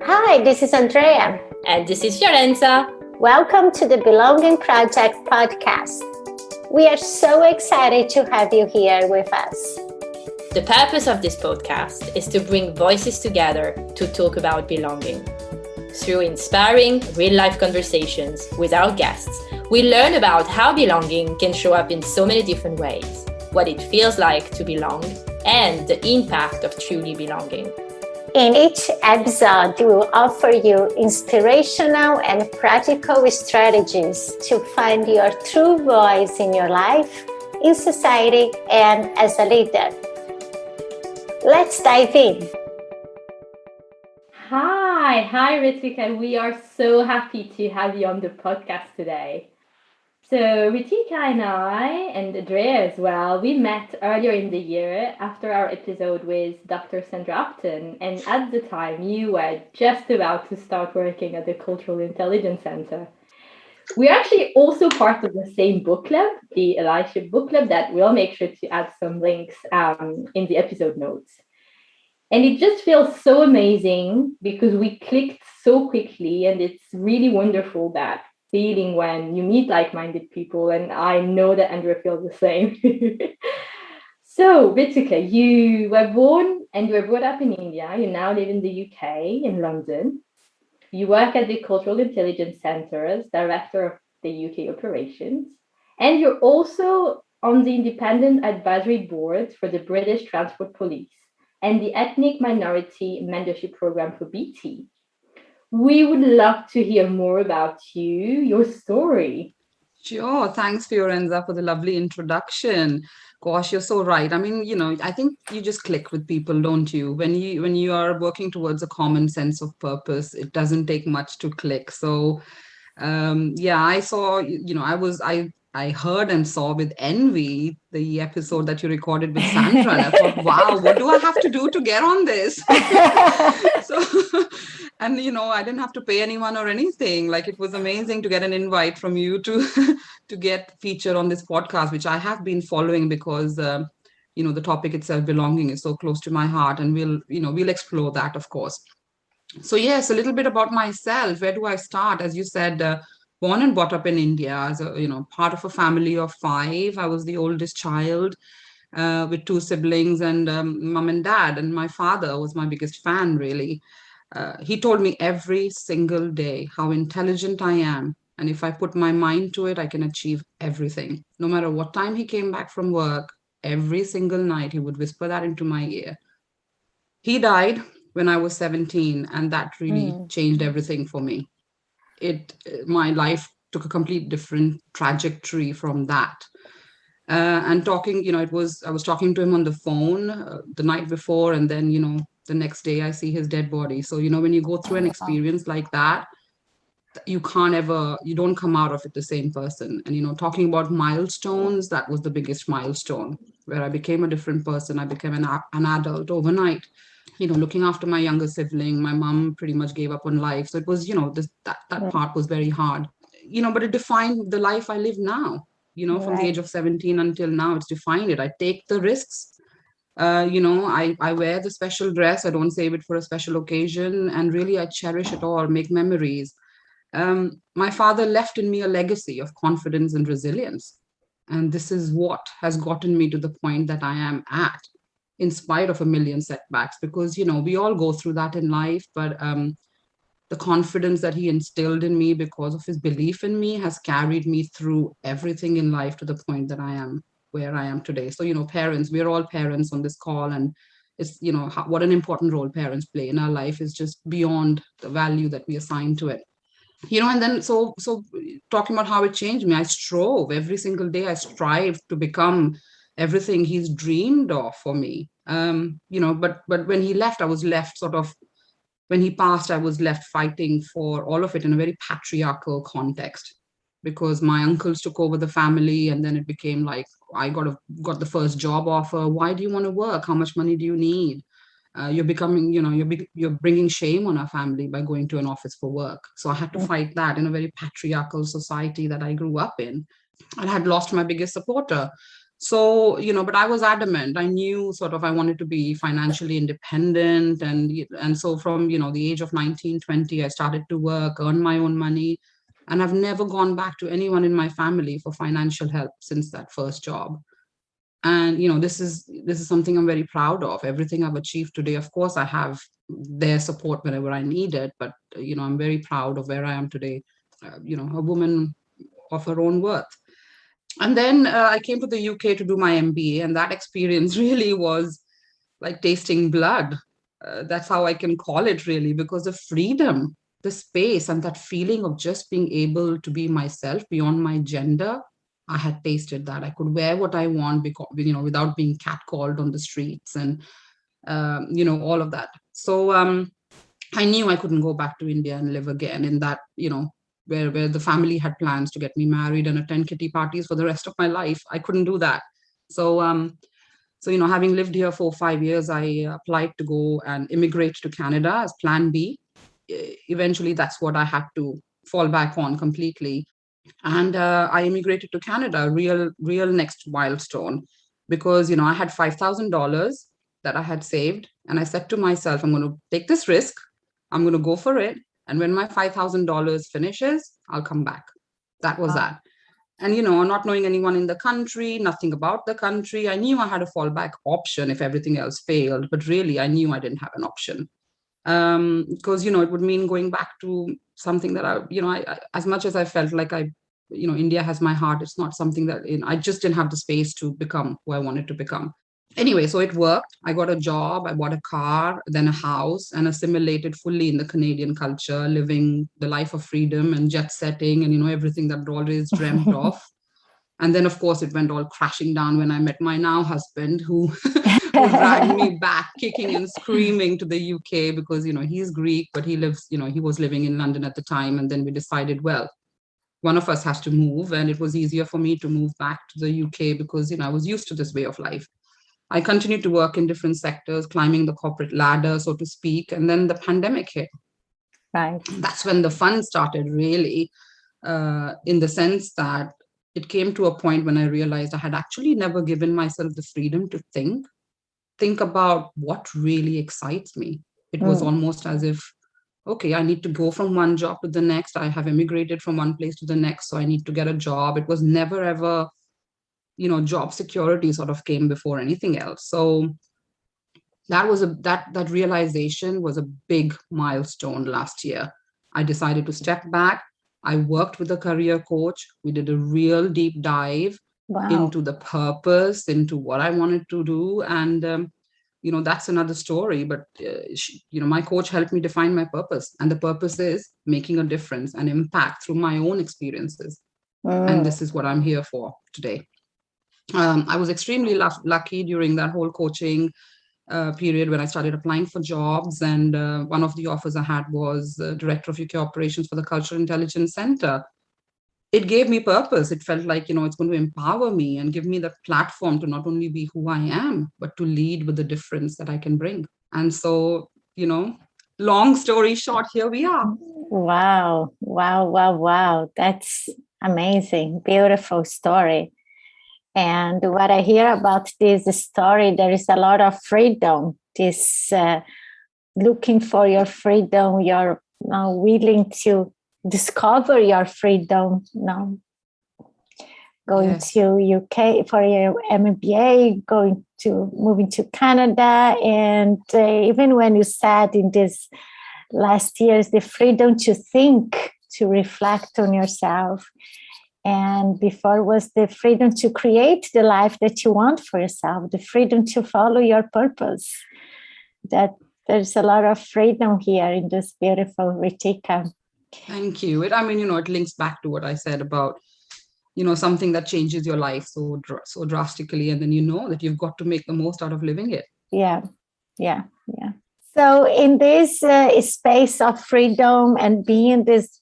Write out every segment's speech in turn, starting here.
Hi, this is Andrea. And this is Fiorenza. Welcome to the Belonging Project podcast. We are so excited to have you here with us. The purpose of this podcast is to bring voices together to talk about belonging. Through inspiring, real-life conversations with our guests, we learn about how belonging can show up in so many different ways, what it feels like to belong, and the impact of truly belonging. In each episode, we will offer you inspirational and practical strategies to find your true voice in your life, in society, and as a leader. Let's dive in. Hi Ritika. We are so happy to have you on the podcast today. So Ritika and I, and Andrea as well, we met earlier in the year after our episode with Dr. Sandra Upton, and at the time you were just about to start working at the Cultural Intelligence Center. We're actually also part of the same book club, the Allyship Book Club, that we'll make sure to add some links in the episode notes. And it just feels so amazing because we clicked so quickly, and it's really wonderful that feeling when you meet like-minded people, and I know that Andrea feels the same. So, Ritika, you were born and you were brought up in India. You now live in the UK, in London. You work at the Cultural Intelligence Centre as Director of the UK Operations. And you're also on the Independent Advisory Board for the British Transport Police and the Ethnic Minority Mentorship Program for BT. We would love to hear more about you, your story. Sure. Thanks, Fiorenza, for the lovely introduction. Gosh, you're so right. I mean, I think you just click with people, don't you? When you are working towards a common sense of purpose, it doesn't take much to click. So, yeah, I saw, I heard and saw with envy the episode that you recorded with Sandra, and I thought, wow, what do I have to do to get on this? So, and I didn't have to pay anyone or anything. Like, it was amazing to get an invite from you to to get featured on this podcast, which I have been following because the topic itself, belonging, is so close to my heart, and we'll explore that, of course. So yes, a little bit about myself. Where do I start? As you said, born and brought up in India as a part of a family of five. I was the oldest child with two siblings and mom and dad, and my father was my biggest fan, really. He told me every single day how intelligent I am. And if I put my mind to it, I can achieve everything. No matter what time he came back from work, every single night he would whisper that into my ear. He died when I was 17, and that really changed everything for me. My life took a complete different trajectory from that. And talking, I was talking to him on the phone the night before, and then, the next day I see his dead body. So, when you go through an experience like that, you don't come out of it the same person. And, talking about milestones, that was the biggest milestone where I became a different person. I became an adult overnight. Looking after my younger sibling, my mom pretty much gave up on life. So it was, that part was very hard, but it defined the life I live now. From the age of 17 until now, it's defined it. I take the risks. I wear the special dress. I don't save it for a special occasion. And really, I cherish it all, make memories. My father left in me a legacy of confidence and resilience. And this is what has gotten me to the point that I am at, in spite of a million setbacks, because, we all go through that in life. But the confidence that he instilled in me because of his belief in me has carried me through everything in life to the point that I am where I am today. So, parents, we're all parents on this call, and it's, what an important role parents play in our life is just beyond the value that we assign to it. And then so talking about how it changed me, I strove every single day. I strive to become everything he's dreamed of for me. But when he left, I was left sort of, when he passed, I was left fighting for all of it in a very patriarchal context, because my uncles took over the family, and then it became like, I got the first job offer. Why do you want to work? How much money do you need? You're becoming, you're bringing shame on our family by going to an office for work. So I had to fight that in a very patriarchal society that I grew up in. I had lost my biggest supporter. So, but I was adamant. I knew sort of I wanted to be financially independent. And so from, the age of 19, 20, I started to work, earn my own money. And I've never gone back to anyone in my family for financial help since that first job. And, this is something I'm very proud of. Everything I've achieved today, of course, I have their support whenever I need it. But, I'm very proud of where I am today, a woman of her own worth. And then I came to the UK to do my MBA, and that experience really was like tasting blood. That's how I can call it, really, because the freedom, the space, and that feeling of just being able to be myself beyond my gender, I had tasted that. I could wear what I want, because, without being catcalled on the streets and, all of that. So I knew I couldn't go back to India and live again in that, where the family had plans to get me married and attend kitty parties for the rest of my life. I couldn't do that. So, having lived here for 5 years, I applied to go and immigrate to Canada as Plan B. Eventually, that's what I had to fall back on completely. And I immigrated to Canada, real next milestone, because, I had $5,000 that I had saved. And I said to myself, I'm going to take this risk. I'm going to go for it. And when my $5,000 finishes, I'll come back. That was that. And, not knowing anyone in the country, nothing about the country, I knew I had a fallback option if everything else failed. But really, I knew I didn't have an option. Because, it would mean going back to something that I as much as I felt like India has my heart, it's not something that I just didn't have the space to become who I wanted to become. Anyway, so it worked. I got a job, I bought a car, then a house, and assimilated fully in the Canadian culture, living the life of freedom and jet setting and, everything that I'd always dreamt of. And then, of course, it went all crashing down when I met my now husband, who dragged me back kicking and screaming to the UK because, he's Greek, but he lives, he was living in London at the time. And then we decided, well, one of us has to move. And it was easier for me to move back to the UK because, I was used to this way of life. I continued to work in different sectors, climbing the corporate ladder, so to speak. And then the pandemic hit. Right. That's when the fun started, really, in the sense that it came to a point when I realized I had actually never given myself the freedom to think about what really excites me. It was almost as if, okay, I need to go from one job to the next. I have immigrated from one place to the next, so I need to get a job. It was never, ever, job security sort of came before anything else. So that was that realization was a big milestone last year. I decided to step back. I worked with a career coach. We did a real deep dive into the purpose, into what I wanted to do. And, that's another story. But, my coach helped me define my purpose. And the purpose is making a difference and impact through my own experiences. And this is what I'm here for today. I was extremely lucky during that whole coaching period when I started applying for jobs. And one of the offers I had was Director of UK Operations for the Cultural Intelligence Center. It gave me purpose. It felt like, it's going to empower me and give me the platform to not only be who I am, but to lead with the difference that I can bring. And so, long story short, here we are. Wow. That's amazing. Beautiful story. And what I hear about this story, there is a lot of freedom. This looking for your freedom, you're willing to discover your freedom. Going to UK for your MBA, moving to Canada, and even when you said in this last years, the freedom to think, to reflect on yourself. And before was the freedom to create the life that you want for yourself, the freedom to follow your purpose. That there's a lot of freedom here in this beautiful Ritika. Thank you. It links back to what I said about, something that changes your life so drastically. And then that you've got to make the most out of living it. Yeah. So in this space of freedom and being this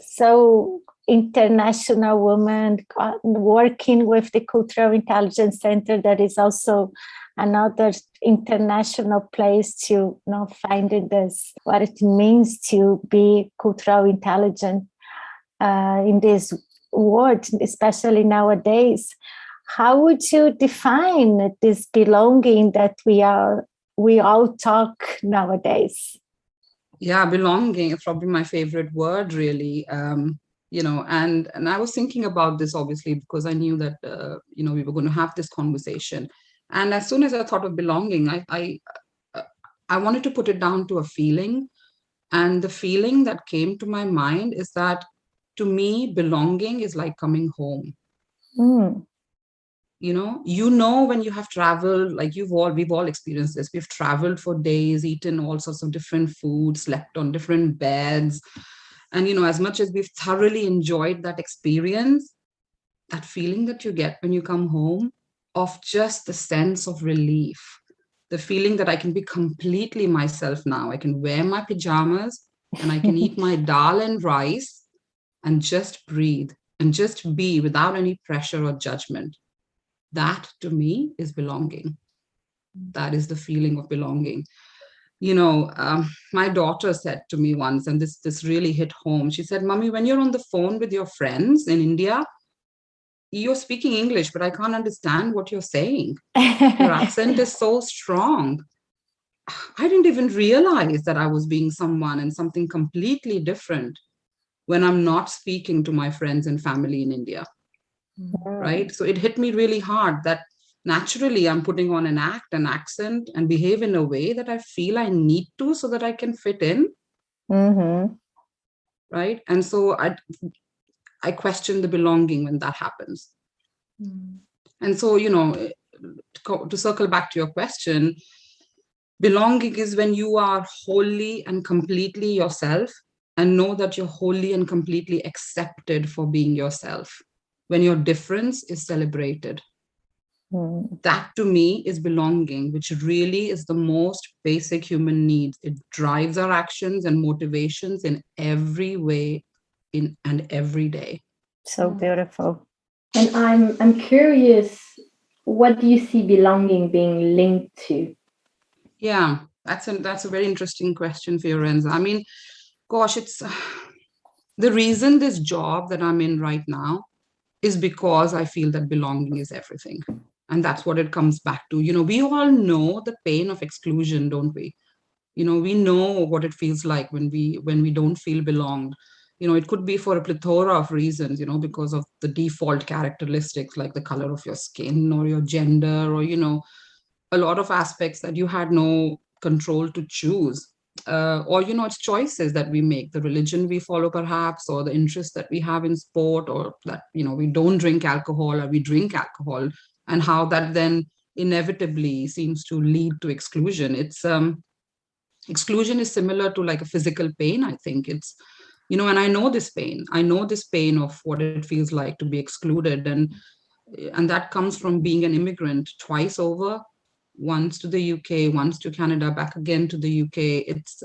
so international woman working with the Cultural Intelligence Center, that is also another international place to finding this, what it means to be cultural intelligent in this world, especially nowadays. How would you define this belonging that we all talk nowadays? Yeah, belonging is probably my favorite word, really. And I was thinking about this obviously because I knew that we were going to have this conversation. And as soon as I thought of belonging, uh, I wanted to put it down to a feeling. And the feeling that came to my mind is that, to me, belonging is like coming home. Mm. When you have traveled, like we've all experienced this. We've traveled for days, eaten all sorts of different foods, slept on different beds. And, as much as we've thoroughly enjoyed that experience, that feeling that you get when you come home of just the sense of relief, the feeling that I can be completely myself now. I can wear my pajamas and I can eat my dal and rice and just breathe and just be without any pressure or judgment. That to me is belonging. That is the feeling of belonging. My daughter said to me once, and this really hit home. She said, "Mommy, when you're on the phone with your friends in India, you're speaking English, but I can't understand what you're saying. Your accent is so strong." I didn't even realize that I was being someone and something completely different when I'm not speaking to my friends and family in India. Right? So it hit me really hard that naturally I'm putting on an accent, and behave in a way that I feel I need to so that I can fit in. Mm-hmm. Right? And so I question the belonging when that happens. And so, to circle back to your question, belonging is when you are wholly and completely yourself and know that you're wholly and completely accepted for being yourself. When your difference is celebrated. That to me is belonging, which really is the most basic human need. It drives our actions and motivations in every way, and every day. So beautiful. And I'm curious, what do you see belonging being linked to? Yeah, that's a very interesting question, Fiorenza. I mean, gosh, it's the reason this job that I'm in right now is because I feel that belonging is everything. And that's what it comes back to. We all know the pain of exclusion, don't we? We know what it feels like when we don't feel belonged. It could be for a plethora of reasons, because of the default characteristics like the color of your skin or your gender, or a lot of aspects that you had no control to choose. Or it's choices that we make, the religion we follow perhaps, or the interest that we have in sport, or that we don't drink alcohol or we drink alcohol, and how that then inevitably seems to lead to exclusion. It's exclusion is similar to like a physical pain. I think it's and I know this pain of what it feels like to be excluded, and that comes from being an immigrant twice over, once to the UK, once to Canada, back again to the UK. It's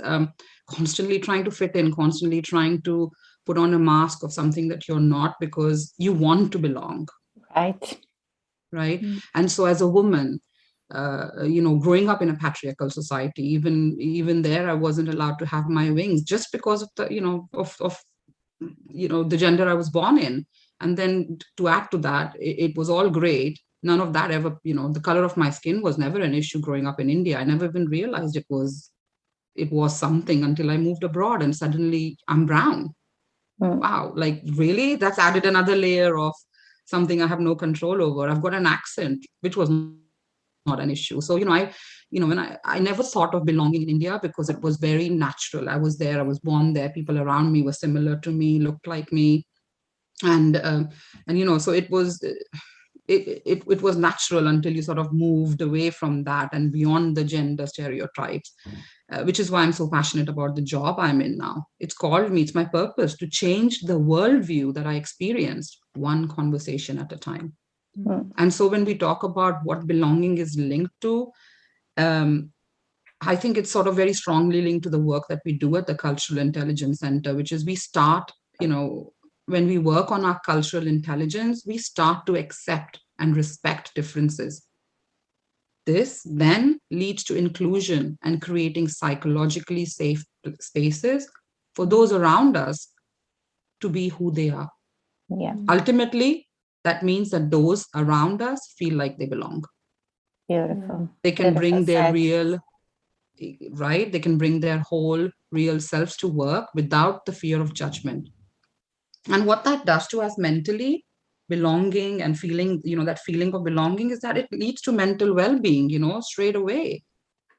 constantly trying to fit in, constantly trying to put on a mask of something that you're not because you want to belong. Right. And so as a woman, growing up in a patriarchal society, even there, I wasn't allowed to have my wings just because of the gender I was born in. And then to add to that, it was all great. None of that ever, the color of my skin was never an issue growing up in India. I never even realized it was something until I moved abroad and suddenly I'm brown. Wow, like really? That's added another layer of something I have no control over. I've got an accent, which was not an issue. So, when I never thought of belonging in India because it was very natural. I was there, I was born there. People around me were similar to me, looked like me. And so it was it was natural until you sort of moved away from that and beyond the gender stereotypes, which is why I'm so passionate about the job I'm in now. It's called me, it's my purpose to change the worldview that I experienced one conversation at a time. And so when we talk about what belonging is linked to, I think it's sort of very strongly linked to the work that we do at the Cultural Intelligence Center, which is we start, when we work on our cultural intelligence, we start to accept and respect differences. This then leads to inclusion and creating psychologically safe spaces for those around us to be who they are. Yeah. Ultimately, that means that those around us feel like they belong. Beautiful. They can Beautiful bring their said. real, right? They can bring their whole real selves to work without the fear of judgment. And what that does to us mentally, belonging and feeling, that feeling of belonging, is that it leads to mental well-being, straight away.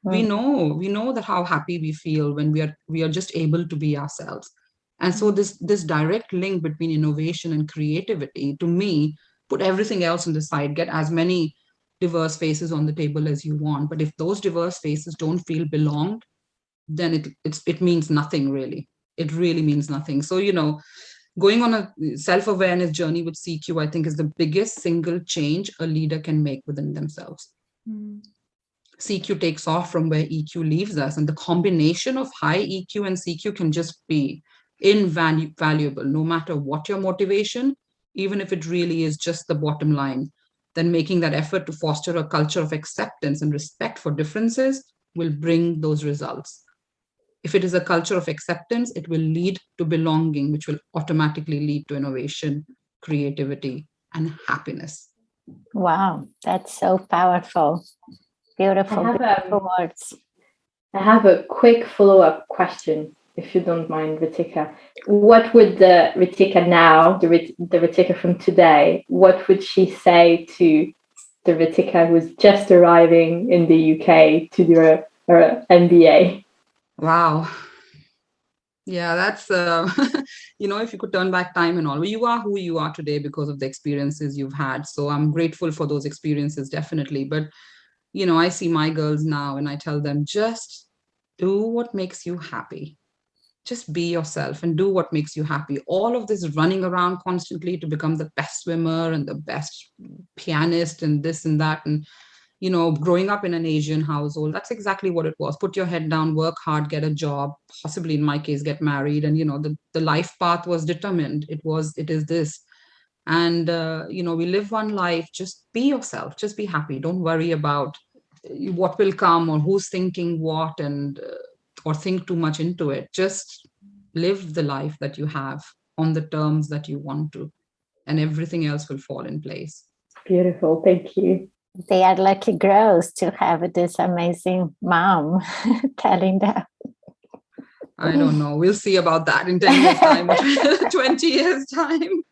We Mm. know that how happy we feel when we are just able to be ourselves. And so this direct link between innovation and creativity, to me, put everything else on the side, get as many diverse faces on the table as you want, but if those diverse faces don't feel belonged, then it means nothing, really. It really means nothing. So going on a self-awareness journey with CQ, I think, is the biggest single change a leader can make within themselves. CQ takes off from where EQ leaves us, and the combination of high EQ and CQ can just be invaluable, no matter what your motivation, even if it really is just the bottom line. Then making that effort to foster a culture of acceptance and respect for differences will bring those results. If it is a culture of acceptance, it will lead to belonging, which will automatically lead to innovation, creativity, and happiness. Wow, that's so powerful. Beautiful, beautiful words. I have a quick follow-up question, if you don't mind, Ritika. What would the Ritika now, the Ritika from today, what would she say to the Ritika who's just arriving in the UK to do her MBA? Wow. Yeah, that's, if you could turn back time and all, you are who you are today because of the experiences you've had. So I'm grateful for those experiences, definitely. But, I see my girls now and I tell them, just do what makes you happy. Just be yourself and do what makes you happy. All of this running around constantly to become the best swimmer and the best pianist and this and that, and growing up in an Asian household, that's exactly what it was. Put your head down, work hard, get a job, possibly in my case, get married. And, the life path was determined. It is this. And, we live one life, just be yourself, just be happy. Don't worry about what will come or who's thinking what, and, or think too much into it. Just live the life that you have on the terms that you want to, and everything else will fall in place. Beautiful. Thank you. They are lucky girls to have this amazing mom telling them. I don't know. We'll see about that in 10 years' time or 20 years' time.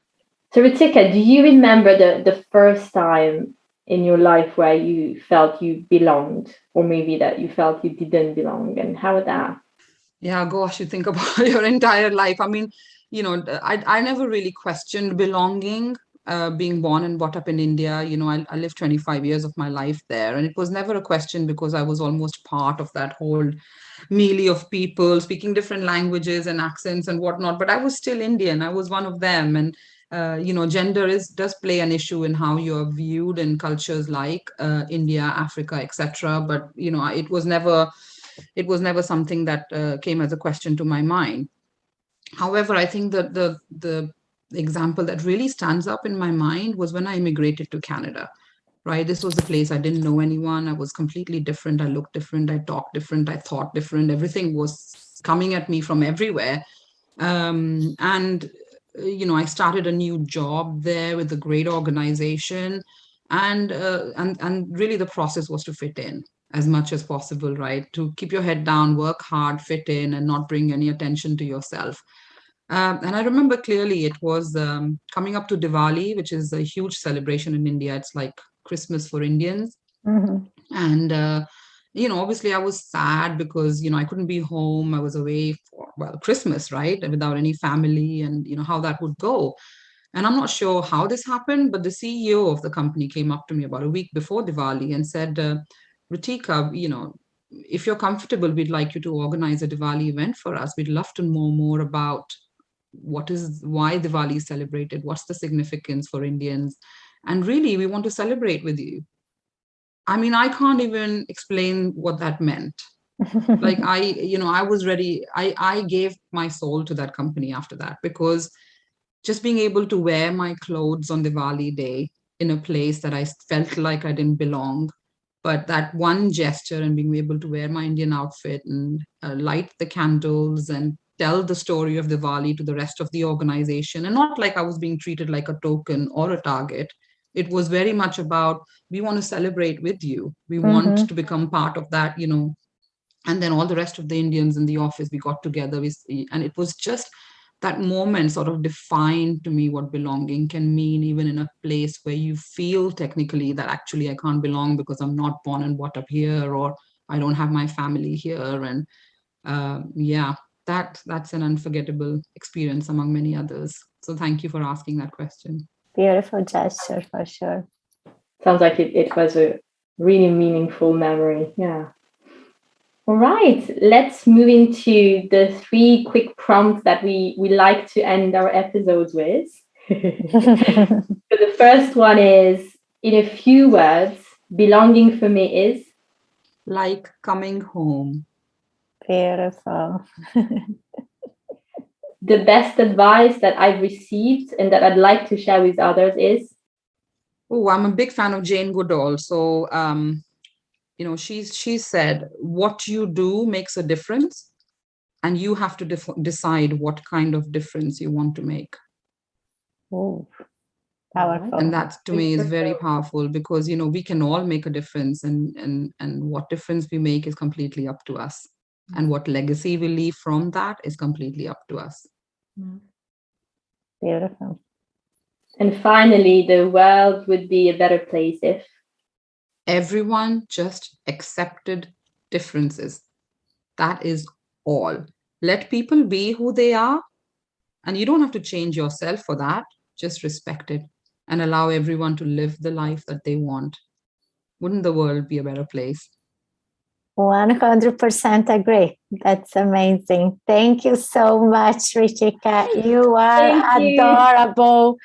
So, Ritika, do you remember the first time in your life where you felt you belonged, or maybe that you felt you didn't belong? And how was that? Yeah, gosh, you think about your entire life. I mean, I never really questioned belonging. Being born and brought up in India, I lived 25 years of my life there, and it was never a question because I was almost part of that whole melee of people speaking different languages and accents and whatnot. But I was still Indian. I was one of them, and gender does play an issue in how you're viewed in cultures like India, Africa, etc. But it was never something that came as a question to my mind. However, I think that the example that really stands up in my mind was when I immigrated to Canada. Right, this was a place I didn't know anyone. I was completely different. I looked different. I talked different. I thought different. Everything was coming at me from everywhere. And I started a new job there with a great organization, and really the process was to fit in as much as possible, right? To keep your head down, work hard, fit in, and not bring any attention to yourself. And I remember clearly it was coming up to Diwali, which is a huge celebration in India. It's like Christmas for Indians. Mm-hmm. And, obviously I was sad because, I couldn't be home. I was away for, Christmas, right? Without any family, and, how that would go. And I'm not sure how this happened, but the CEO of the company came up to me about a week before Diwali and said, Ritika, if you're comfortable, we'd like you to organize a Diwali event for us. We'd love to know more about why Diwali is celebrated, what's the significance for Indians, and really we want to celebrate with you. I mean, I can't even explain what that meant. Like I was ready. I gave my soul to that company after that, because just being able to wear my clothes on Diwali day in a place that I felt like I didn't belong, but that one gesture and being able to wear my Indian outfit and light the candles and tell the story of Diwali to the rest of the organization, and not like I was being treated like a token or a target. It was very much about, we want to celebrate with you. We want to become part of that, and then all the rest of the Indians in the office, we got together, and it was just that moment sort of defined to me what belonging can mean, even in a place where you feel technically that actually I can't belong because I'm not born and brought up here, or I don't have my family here. And that's an unforgettable experience among many others. So thank you for asking that question. Beautiful gesture, for sure. Sounds like it was a really meaningful memory. Yeah. All right, let's move into the 3 quick prompts that we like to end our episodes with. So the first one is, in a few words, belonging for me is? Like coming home. Beautiful. The best advice that I've received and that I'd like to share with others is? Oh, I'm a big fan of Jane Goodall. So, she said, what you do makes a difference, and you have to decide what kind of difference you want to make. Oh, powerful. And that to me is very powerful, because we can all make a difference, and what difference we make is completely up to us, and what legacy we leave from that is completely up to us. Beautiful. And finally, the world would be a better place if everyone just accepted differences. That is all. Let people be who they are, and you don't have to change yourself for that. Just respect it and allow everyone to live the life that they want. Wouldn't the world be a better place? 100% agree. That's amazing. Thank you so much, Ritika. You are adorable,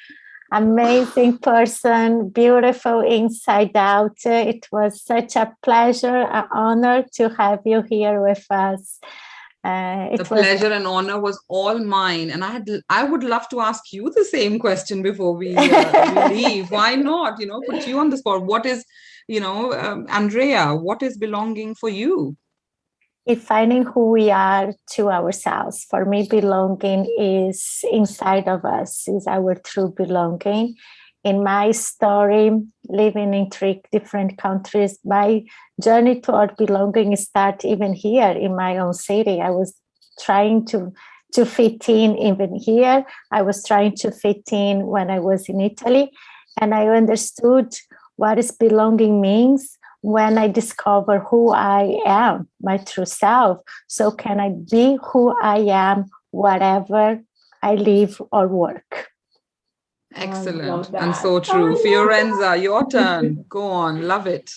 amazing person, beautiful inside out. It was such a pleasure, an honor to have you here with us. The pleasure and honor was all mine, and I would love to ask you the same question before we leave. Why not? Put you on the spot. What is, Andrea? What is belonging for you? Defining who we are to ourselves. For me, belonging is inside of us. Is our true belonging. In my story, living in 3 different countries, my journey toward belonging started even here in my own city. I was trying to fit in even here. I was trying to fit in when I was in Italy. And I understood what is belonging means when I discover who I am, my true self. So can I be who I am, whatever I live or work? Excellent. And so true. Fiorenza, your turn. Go on. Love it.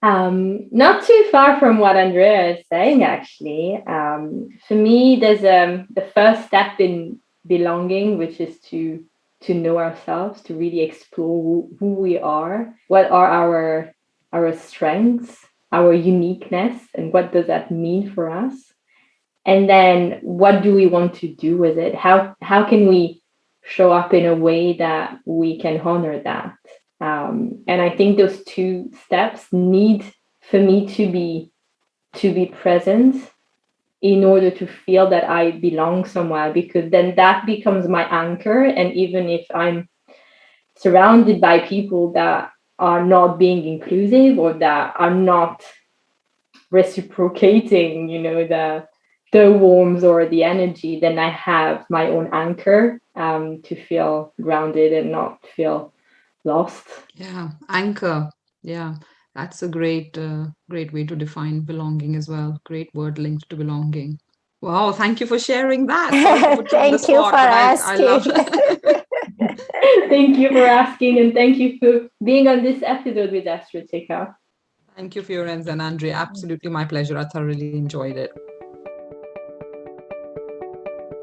Not too far from what Andrea is saying, actually. For me, there's the first step in belonging, which is to know ourselves, to really explore who we are, what are our strengths, our uniqueness, and what does that mean for us? And then what do we want to do with it? How can we show up in a way that we can honor that? And I think those 2 steps need for me to be present in order to feel that I belong somewhere, because then that becomes my anchor. And even if I'm surrounded by people that are not being inclusive or that are not reciprocating, the warmth or the energy, then I have my own anchor to feel grounded and not feel lost. Yeah, anchor. Yeah, that's a great way to define belonging as well. Great word linked to belonging. Wow, thank you for sharing that. Thank you for asking. I love Thank you for asking, and thank you for being on this episode with us, Ritika. Thank you, Fiorenza and Andrea. Absolutely my pleasure. I thoroughly enjoyed it.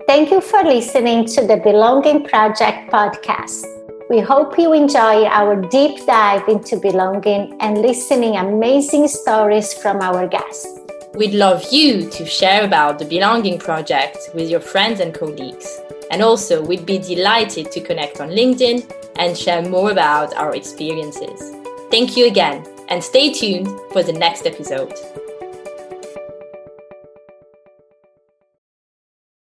Thank you for listening to the Belonging Project podcast. We hope you enjoy our deep dive into belonging and listening amazing stories from our guests. We'd love you to share about the Belonging Project with your friends and colleagues. And also, we'd be delighted to connect on LinkedIn and share more about our experiences. Thank you again, and stay tuned for the next episode.